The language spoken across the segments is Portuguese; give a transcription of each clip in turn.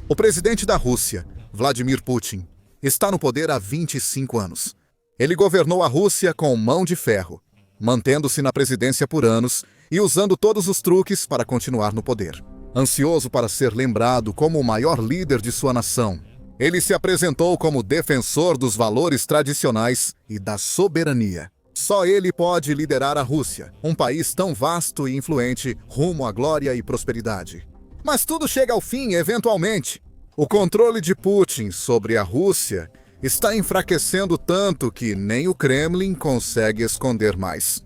O presidente da Rússia, Vladimir Putin, está no poder há 25 anos. Ele governou a Rússia com mão de ferro, mantendo-se na presidência por anos e usando todos os truques para continuar no poder. Ansioso para ser lembrado como o maior líder de sua nação, ele se apresentou como defensor dos valores tradicionais e da soberania. Só ele pode liderar a Rússia, um país tão vasto e influente, rumo à glória e prosperidade. Mas tudo chega ao fim, eventualmente. O controle de Putin sobre a Rússia está enfraquecendo tanto que nem o Kremlin consegue esconder mais.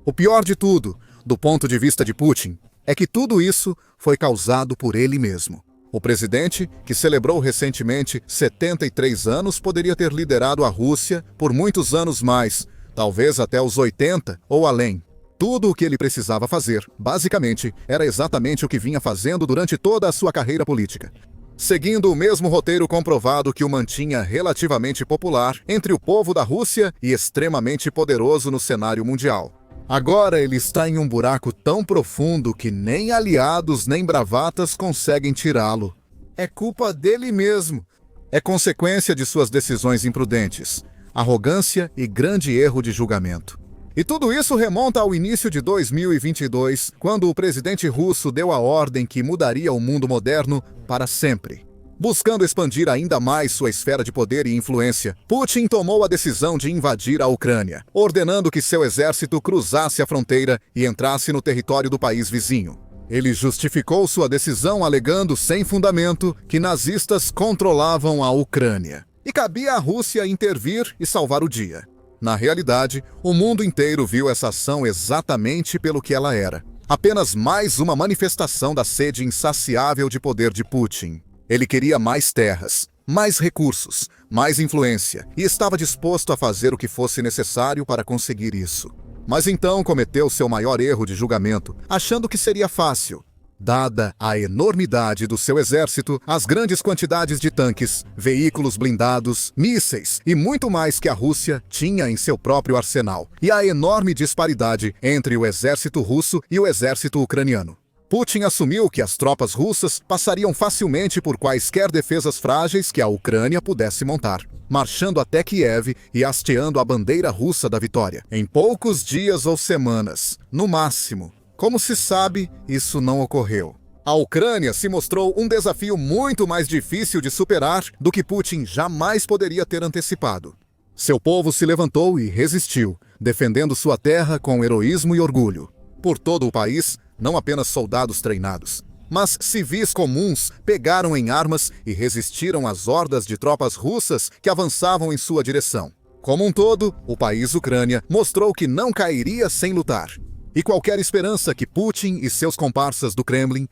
O pior de tudo, do ponto de vista de Putin, é que tudo isso foi causado por ele mesmo. O presidente, que celebrou recentemente 73 anos, poderia ter liderado a Rússia por muitos anos mais, talvez até os 80 ou além. Tudo o que ele precisava fazer, basicamente, era exatamente o que vinha fazendo durante toda a sua carreira política. Seguindo o mesmo roteiro comprovado que o mantinha relativamente popular entre o povo da Rússia e extremamente poderoso no cenário mundial. Agora ele está em um buraco tão profundo que nem aliados nem bravatas conseguem tirá-lo. É culpa dele mesmo. É consequência de suas decisões imprudentes, arrogância e grande erro de julgamento. E tudo isso remonta ao início de 2022, quando o presidente russo deu a ordem que mudaria o mundo moderno para sempre. Buscando expandir ainda mais sua esfera de poder e influência, Putin tomou a decisão de invadir a Ucrânia, ordenando que seu exército cruzasse a fronteira e entrasse no território do país vizinho. Ele justificou sua decisão alegando, sem fundamento, que nazistas controlavam a Ucrânia e cabia à Rússia intervir e salvar o dia. Na realidade, o mundo inteiro viu essa ação exatamente pelo que ela era. Apenas mais uma manifestação da sede insaciável de poder de Putin. Ele queria mais terras, mais recursos, mais influência e estava disposto a fazer o que fosse necessário para conseguir isso. Mas então cometeu seu maior erro de julgamento, achando que seria fácil. Dada a enormidade do seu exército, as grandes quantidades de tanques, veículos blindados, mísseis e muito mais que a Rússia tinha em seu próprio arsenal, e a enorme disparidade entre o exército russo e o exército ucraniano. Putin assumiu que as tropas russas passariam facilmente por quaisquer defesas frágeis que a Ucrânia pudesse montar, marchando até Kiev e hasteando a bandeira russa da vitória, em poucos dias ou semanas, no máximo. Como se sabe, isso não ocorreu. A Ucrânia se mostrou um desafio muito mais difícil de superar do que Putin jamais poderia ter antecipado. Seu povo se levantou e resistiu, defendendo sua terra com heroísmo e orgulho. Por todo o país, não apenas soldados treinados, mas civis comuns pegaram em armas e resistiram às hordas de tropas russas que avançavam em sua direção. Como um todo, o país Ucrânia mostrou que não cairia sem lutar. E qualquer esperança que Putin e seus comparsas do Kremlin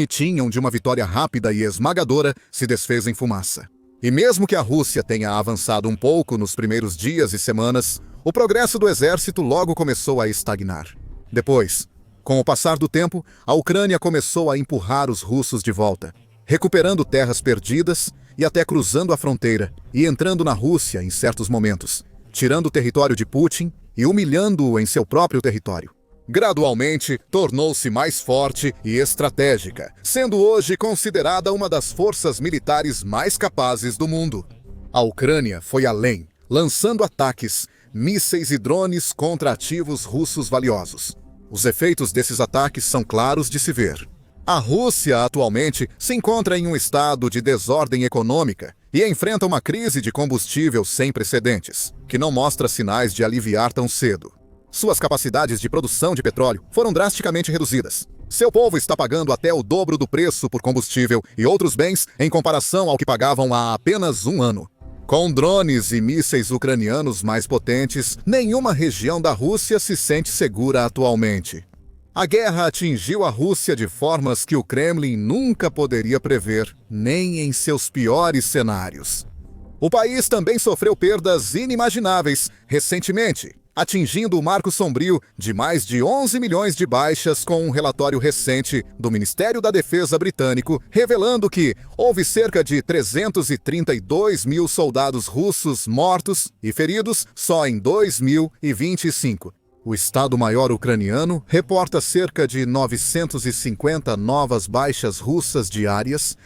tinham de uma vitória rápida e esmagadora se desfez em fumaça. E mesmo que a Rússia tenha avançado um pouco nos primeiros dias e semanas, o progresso do exército logo começou a estagnar. Depois, com o passar do tempo, a Ucrânia começou a empurrar os russos de volta, recuperando terras perdidas e até cruzando a fronteira e entrando na Rússia em certos momentos, tirando o território de Putin e humilhando-o em seu próprio território. Gradualmente, tornou-se mais forte e estratégica, sendo hoje considerada uma das forças militares mais capazes do mundo. A Ucrânia foi além, lançando ataques, mísseis e drones contra ativos russos valiosos. Os efeitos desses ataques são claros de se ver. A Rússia, atualmente, se encontra em um estado de desordem econômica e enfrenta uma crise de combustível sem precedentes, que não mostra sinais de aliviar tão cedo. Suas capacidades de produção de petróleo foram drasticamente reduzidas. Seu povo está pagando até o dobro do preço por combustível e outros bens em comparação ao que pagavam há apenas um ano. Com drones e mísseis ucranianos mais potentes, nenhuma região da Rússia se sente segura atualmente. A guerra atingiu a Rússia de formas que o Kremlin nunca poderia prever, nem em seus piores cenários. O país também sofreu perdas inimagináveis recentemente, atingindo o marco sombrio de mais de 11 milhões de baixas com um relatório recente do Ministério da Defesa britânico revelando que houve cerca de 332 mil soldados russos mortos e feridos só em 2025. O Estado-Maior ucraniano reporta cerca de 950 novas baixas russas diárias.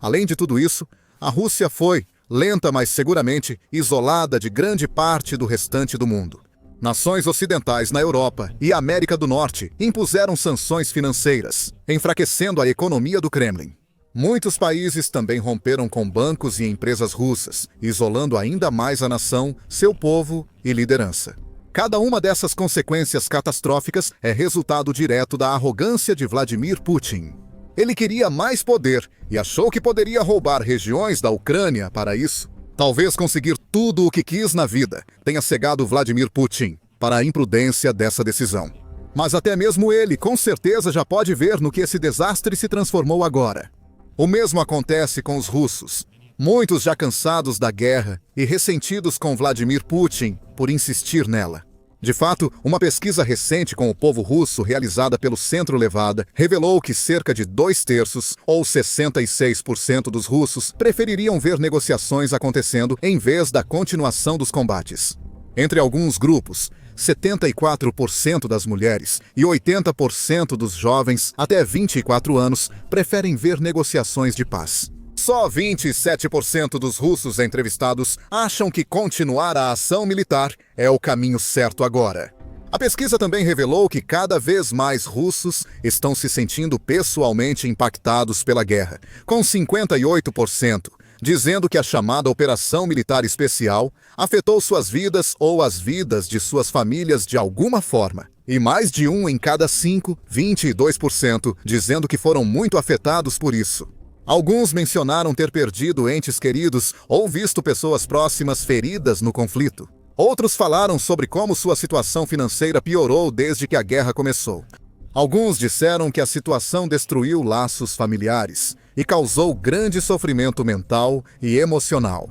Além de tudo isso, a Rússia foi, lenta mas seguramente, isolada de grande parte do restante do mundo. Nações ocidentais na Europa e América do Norte impuseram sanções financeiras, enfraquecendo a economia do Kremlin. Muitos países também romperam com bancos e empresas russas, isolando ainda mais a nação, seu povo e liderança. Cada uma dessas consequências catastróficas é resultado direto da arrogância de Vladimir Putin. Ele queria mais poder e achou que poderia roubar regiões da Ucrânia para isso. Talvez conseguir tudo o que quis na vida tenha cegado Vladimir Putin para a imprudência dessa decisão. Mas até mesmo ele, com certeza, já pode ver no que esse desastre se transformou agora. O mesmo acontece com os russos. Muitos já cansados da guerra e ressentidos com Vladimir Putin por insistir nela. De fato, uma pesquisa recente com o povo russo, realizada pelo Centro Levada, revelou que cerca de 2/3, ou 66% dos russos, prefeririam ver negociações acontecendo em vez da continuação dos combates. Entre alguns grupos, 74% das mulheres e 80% dos jovens até 24 anos preferem ver negociações de paz. Só 27% dos russos entrevistados acham que continuar a ação militar é o caminho certo agora. A pesquisa também revelou que cada vez mais russos estão se sentindo pessoalmente impactados pela guerra, com 58% dizendo que a chamada Operação Militar Especial afetou suas vidas ou as vidas de suas famílias de alguma forma. E mais de 1 em cada 5, 22%, dizendo que foram muito afetados por isso. Alguns mencionaram ter perdido entes queridos ou visto pessoas próximas feridas no conflito. Outros falaram sobre como sua situação financeira piorou desde que a guerra começou. Alguns disseram que a situação destruiu laços familiares e causou grande sofrimento mental e emocional.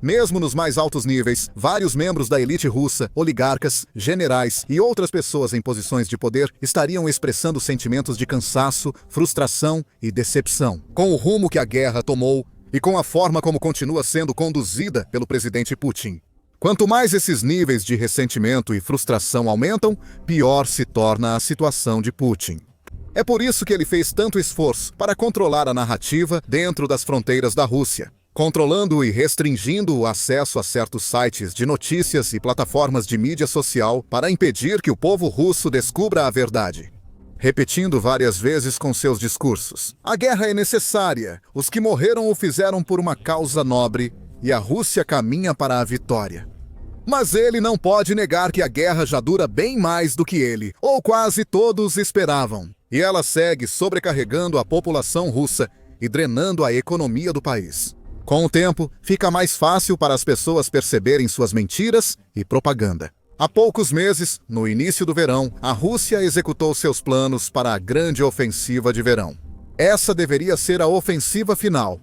Mesmo nos mais altos níveis, vários membros da elite russa, oligarcas, generais e outras pessoas em posições de poder estariam expressando sentimentos de cansaço, frustração e decepção com o rumo que a guerra tomou e com a forma como continua sendo conduzida pelo presidente Putin. Quanto mais esses níveis de ressentimento e frustração aumentam, pior se torna a situação de Putin. É por isso que ele fez tanto esforço para controlar a narrativa dentro das fronteiras da Rússia, controlando e restringindo o acesso a certos sites de notícias e plataformas de mídia social para impedir que o povo russo descubra a verdade. Repetindo várias vezes com seus discursos: a guerra é necessária, os que morreram o fizeram por uma causa nobre e a Rússia caminha para a vitória. Mas ele não pode negar que a guerra já dura bem mais do que ele, ou quase todos esperavam, e ela segue sobrecarregando a população russa e drenando a economia do país. Com o tempo, fica mais fácil para as pessoas perceberem suas mentiras e propaganda. Há poucos meses, no início do verão, a Rússia executou seus planos para a grande ofensiva de verão. Essa deveria ser a ofensiva final.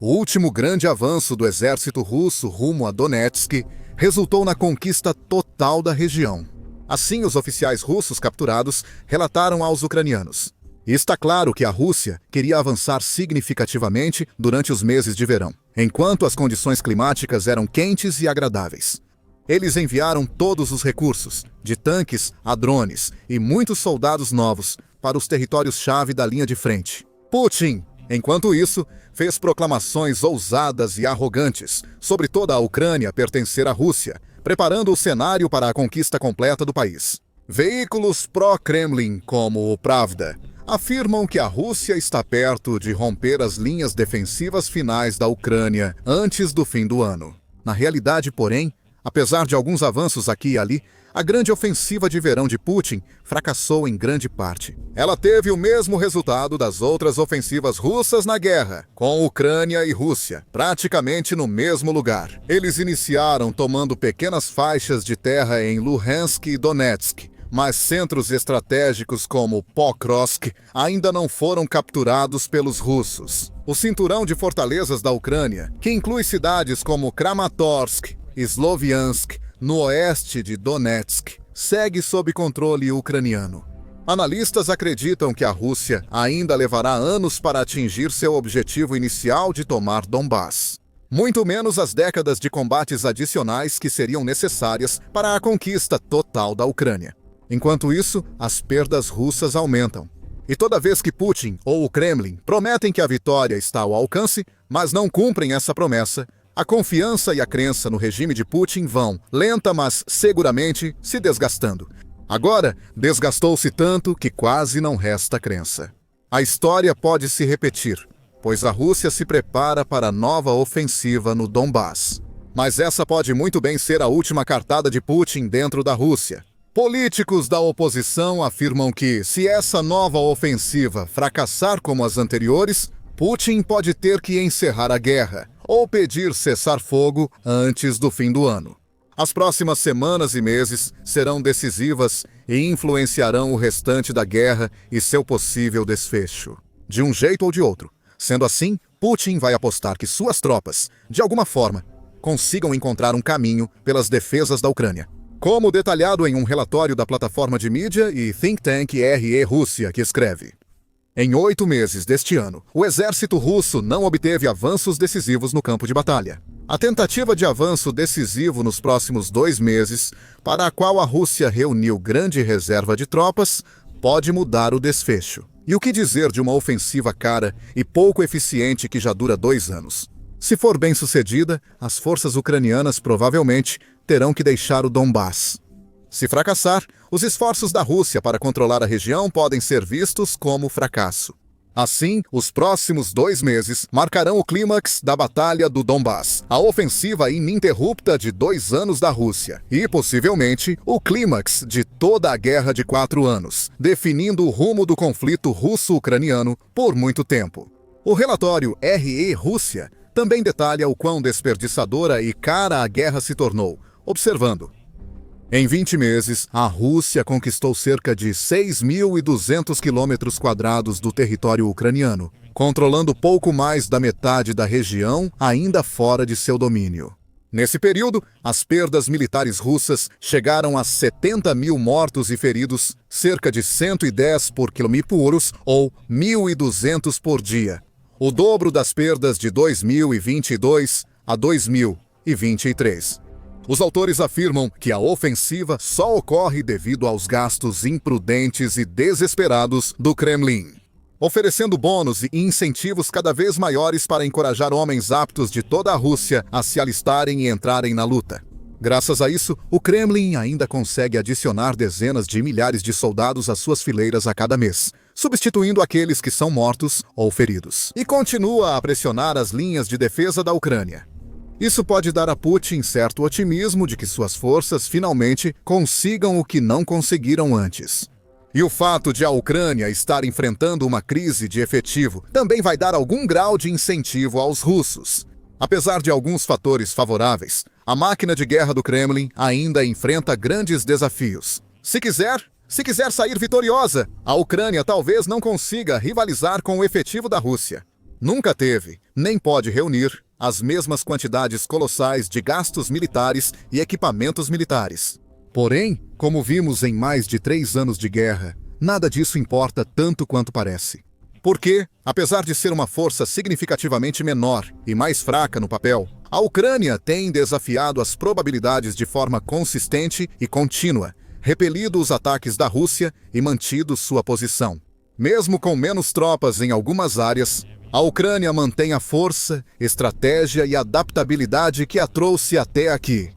O último grande avanço do exército russo rumo a Donetsk resultou na conquista total da região. Assim, os oficiais russos capturados relataram aos ucranianos. E está claro que a Rússia queria avançar significativamente durante os meses de verão, enquanto as condições climáticas eram quentes e agradáveis. Eles enviaram todos os recursos, de tanques a drones e muitos soldados novos, para os territórios-chave da linha de frente. Putin, enquanto isso, fez proclamações ousadas e arrogantes sobre toda a Ucrânia pertencer à Rússia, preparando o cenário para a conquista completa do país. Veículos pró-Kremlin, como o Pravda, afirmam que a Rússia está perto de romper as linhas defensivas finais da Ucrânia antes do fim do ano. Na realidade, porém, apesar de alguns avanços aqui e ali, a grande ofensiva de verão de Putin fracassou em grande parte. Ela teve o mesmo resultado das outras ofensivas russas na guerra, com Ucrânia e Rússia, praticamente no mesmo lugar. Eles iniciaram tomando pequenas faixas de terra em Luhansk e Donetsk, mas centros estratégicos como Pokrovsk ainda não foram capturados pelos russos. O cinturão de fortalezas da Ucrânia, que inclui cidades como Kramatorsk e Sloviansk, no oeste de Donetsk, segue sob controle ucraniano. Analistas acreditam que a Rússia ainda levará anos para atingir seu objetivo inicial de tomar Donbass. Muito menos as décadas de combates adicionais que seriam necessárias para a conquista total da Ucrânia. Enquanto isso, as perdas russas aumentam. E toda vez que Putin ou o Kremlin prometem que a vitória está ao alcance, mas não cumprem essa promessa, a confiança e a crença no regime de Putin vão, lenta mas seguramente, se desgastando. Agora, desgastou-se tanto que quase não resta crença. A história pode se repetir, pois a Rússia se prepara para a nova ofensiva no Donbass. Mas essa pode muito bem ser a última cartada de Putin dentro da Rússia. Políticos da oposição afirmam que, se essa nova ofensiva fracassar como as anteriores, Putin pode ter que encerrar a guerra ou pedir cessar-fogo antes do fim do ano. As próximas semanas e meses serão decisivas e influenciarão o restante da guerra e seu possível desfecho, de um jeito ou de outro. Sendo assim, Putin vai apostar que suas tropas, de alguma forma, consigam encontrar um caminho pelas defesas da Ucrânia. Como detalhado em um relatório da plataforma de mídia e think tank RE Rússia, que escreve: em 8 meses deste ano, o exército russo não obteve avanços decisivos no campo de batalha. A tentativa de avanço decisivo nos próximos 2 meses, para a qual a Rússia reuniu grande reserva de tropas, pode mudar o desfecho. E o que dizer de uma ofensiva cara e pouco eficiente que já dura 2 anos? Se for bem sucedida, as forças ucranianas provavelmente terão que deixar o Donbass. Se fracassar, os esforços da Rússia para controlar a região podem ser vistos como fracasso. Assim, os próximos 2 meses marcarão o clímax da Batalha do Donbass, a ofensiva ininterrupta de 2 anos da Rússia, e possivelmente o clímax de toda a guerra de 4 anos, definindo o rumo do conflito russo-ucraniano por muito tempo. O relatório RE Rússia também detalha o quão desperdiçadora e cara a guerra se tornou, observando: em 20 meses, a Rússia conquistou cerca de 6.200 quilômetros quadrados do território ucraniano, controlando pouco mais da metade da região ainda fora de seu domínio. Nesse período, as perdas militares russas chegaram a 70 mil mortos e feridos, cerca de 110 por quilômetros ou 1.200 por dia. O dobro das perdas de 2022 a 2023. Os autores afirmam que a ofensiva só ocorre devido aos gastos imprudentes e desesperados do Kremlin, oferecendo bônus e incentivos cada vez maiores para encorajar homens aptos de toda a Rússia a se alistarem e entrarem na luta. Graças a isso, o Kremlin ainda consegue adicionar dezenas de milhares de soldados às suas fileiras a cada mês, substituindo aqueles que são mortos ou feridos, e continua a pressionar as linhas de defesa da Ucrânia. Isso pode dar a Putin certo otimismo de que suas forças finalmente consigam o que não conseguiram antes. E o fato de a Ucrânia estar enfrentando uma crise de efetivo também vai dar algum grau de incentivo aos russos. Apesar de alguns fatores favoráveis, a máquina de guerra do Kremlin ainda enfrenta grandes desafios. Se quiser sair vitoriosa, a Ucrânia talvez não consiga rivalizar com o efetivo da Rússia. Nunca teve, nem pode reunir, as mesmas quantidades colossais de gastos militares e equipamentos militares. Porém, como vimos em mais de 3 anos de guerra, nada disso importa tanto quanto parece. Porque, apesar de ser uma força significativamente menor e mais fraca no papel, a Ucrânia tem desafiado as probabilidades de forma consistente e contínua, repelido os ataques da Rússia e mantido sua posição. Mesmo com menos tropas em algumas áreas, a Ucrânia mantém a força, estratégia e adaptabilidade que a trouxe até aqui.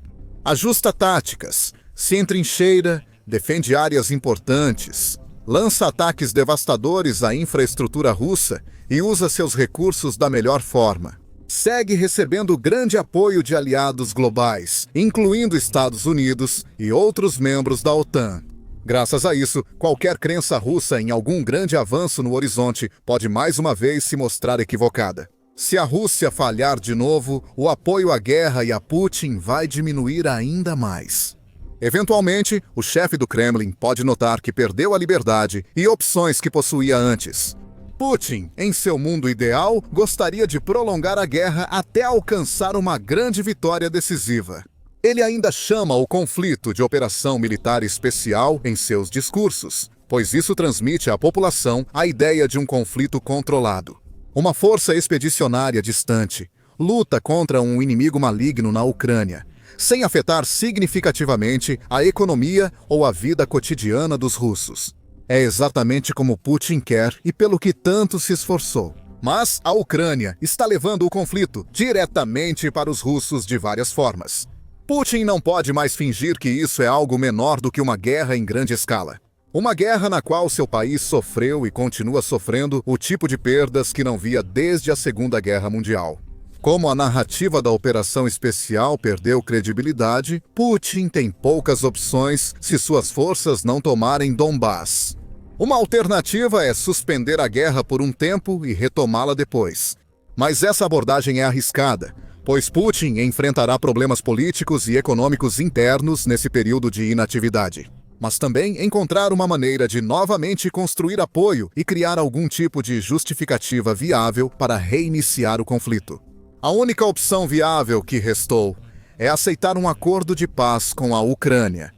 Ajusta táticas, se entrincheira, defende áreas importantes, lança ataques devastadores à infraestrutura russa e usa seus recursos da melhor forma. Segue recebendo grande apoio de aliados globais, incluindo Estados Unidos e outros membros da OTAN. Graças a isso, qualquer crença russa em algum grande avanço no horizonte pode mais uma vez se mostrar equivocada. Se a Rússia falhar de novo, o apoio à guerra e a Putin vai diminuir ainda mais. Eventualmente, o chefe do Kremlin pode notar que perdeu a liberdade e opções que possuía antes. Putin, em seu mundo ideal, gostaria de prolongar a guerra até alcançar uma grande vitória decisiva. Ele ainda chama o conflito de operação militar especial em seus discursos, pois isso transmite à população a ideia de um conflito controlado. Uma força expedicionária distante luta contra um inimigo maligno na Ucrânia, sem afetar significativamente a economia ou a vida cotidiana dos russos. É exatamente como Putin quer e pelo que tanto se esforçou. Mas a Ucrânia está levando o conflito diretamente para os russos de várias formas. Putin não pode mais fingir que isso é algo menor do que uma guerra em grande escala. Uma guerra na qual seu país sofreu e continua sofrendo o tipo de perdas que não via desde a Segunda Guerra Mundial. Como a narrativa da operação especial perdeu credibilidade, Putin tem poucas opções se suas forças não tomarem Donbás. Uma alternativa é suspender a guerra por um tempo e retomá-la depois. Mas essa abordagem é arriscada, pois Putin enfrentará problemas políticos e econômicos internos nesse período de inatividade. Mas também encontrar uma maneira de novamente construir apoio e criar algum tipo de justificativa viável para reiniciar o conflito. A única opção viável que restou é aceitar um acordo de paz com a Ucrânia,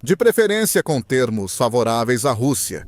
de preferência com termos favoráveis à Rússia,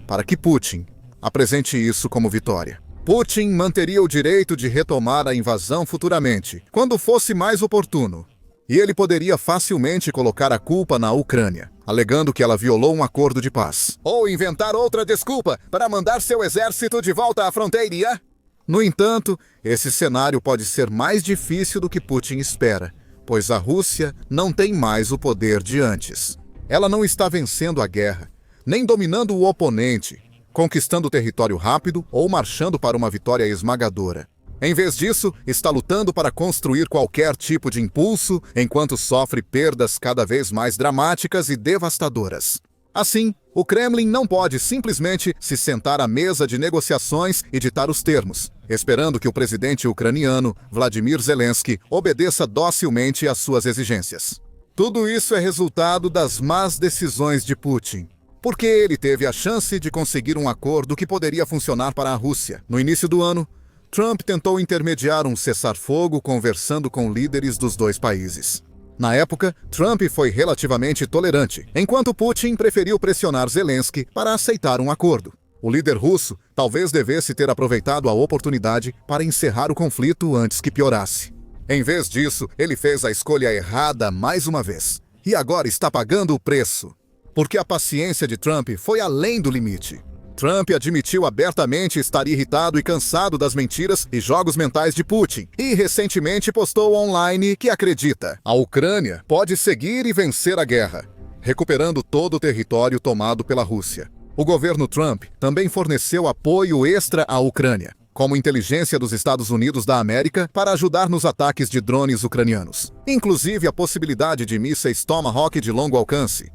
para que Putin apresente isso como vitória. Putin manteria o direito de retomar a invasão futuramente, quando fosse mais oportuno. E ele poderia facilmente colocar a culpa na Ucrânia, alegando que ela violou um acordo de paz. Ou inventar outra desculpa para mandar seu exército de volta à fronteira. No entanto, esse cenário pode ser mais difícil do que Putin espera, pois a Rússia não tem mais o poder de antes. Ela não está vencendo a guerra, nem dominando o oponente, conquistando território rápido ou marchando para uma vitória esmagadora. Em vez disso, está lutando para construir qualquer tipo de impulso, enquanto sofre perdas cada vez mais dramáticas e devastadoras. Assim, o Kremlin não pode simplesmente se sentar à mesa de negociações e ditar os termos, esperando que o presidente ucraniano, Vladimir Zelensky, obedeça docilmente às suas exigências. Tudo isso é resultado das más decisões de Putin, porque ele teve a chance de conseguir um acordo que poderia funcionar para a Rússia. No início do ano, Trump tentou intermediar um cessar-fogo conversando com líderes dos dois países. Na época, Trump foi relativamente tolerante, enquanto Putin preferiu pressionar Zelensky para aceitar um acordo. O líder russo talvez devesse ter aproveitado a oportunidade para encerrar o conflito antes que piorasse. Em vez disso, ele fez a escolha errada mais uma vez. E agora está pagando o preço. Porque a paciência de Trump foi além do limite. Trump admitiu abertamente estar irritado e cansado das mentiras e jogos mentais de Putin, e recentemente postou online que acredita: a Ucrânia pode seguir e vencer a guerra, recuperando todo o território tomado pela Rússia. O governo Trump também forneceu apoio extra à Ucrânia, como inteligência dos Estados Unidos da América, para ajudar nos ataques de drones ucranianos, inclusive a possibilidade de mísseis Tomahawk de longo alcance.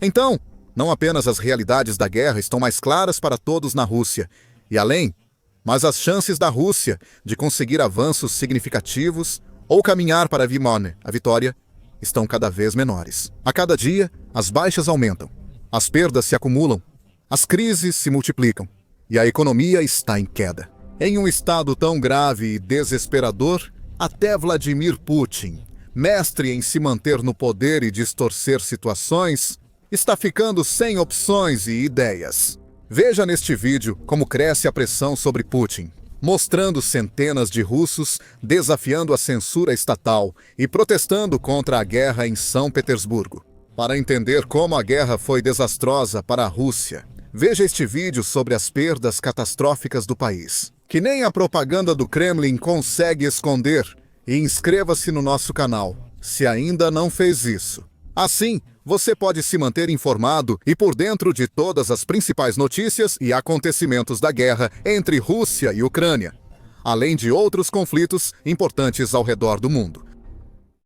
Então, não apenas as realidades da guerra estão mais claras para todos na Rússia e além, mas as chances da Rússia de conseguir avanços significativos ou caminhar para a vitória, estão cada vez menores. A cada dia, as baixas aumentam, as perdas se acumulam, as crises se multiplicam e a economia está em queda. Em um estado tão grave e desesperador, até Vladimir Putin, mestre em se manter no poder e distorcer situações, está ficando sem opções e ideias. Veja neste vídeo como cresce a pressão sobre Putin, mostrando centenas de russos desafiando a censura estatal e protestando contra a guerra em São Petersburgo. Para entender como a guerra foi desastrosa para a Rússia, veja este vídeo sobre as perdas catastróficas do país, que nem a propaganda do Kremlin consegue esconder, e inscreva-se no nosso canal, se ainda não fez isso. Assim, você pode se manter informado e por dentro de todas as principais notícias e acontecimentos da guerra entre Rússia e Ucrânia, além de outros conflitos importantes ao redor do mundo.